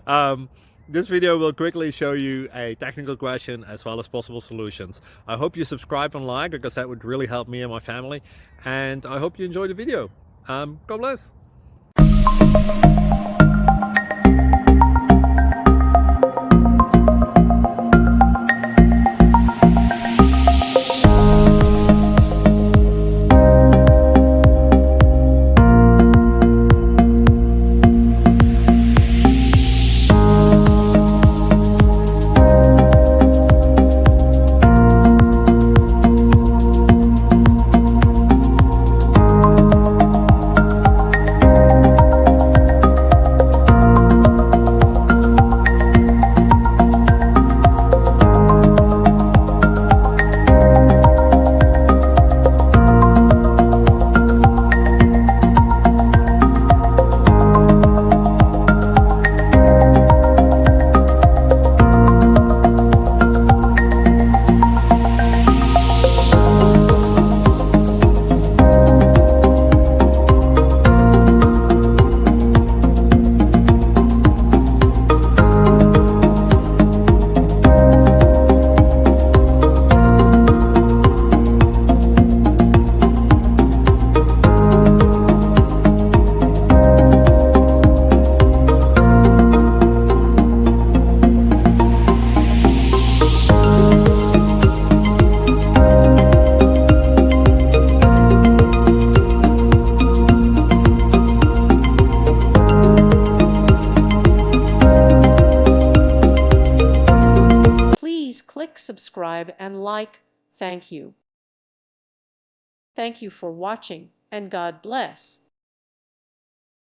um, this video will quickly show you a technical question as well as possible solutions. I hope you subscribe and like, because that would really help me and my family. And I hope you enjoy the video. God bless. Please click subscribe and like. Thank you. Thank you for watching, and God bless.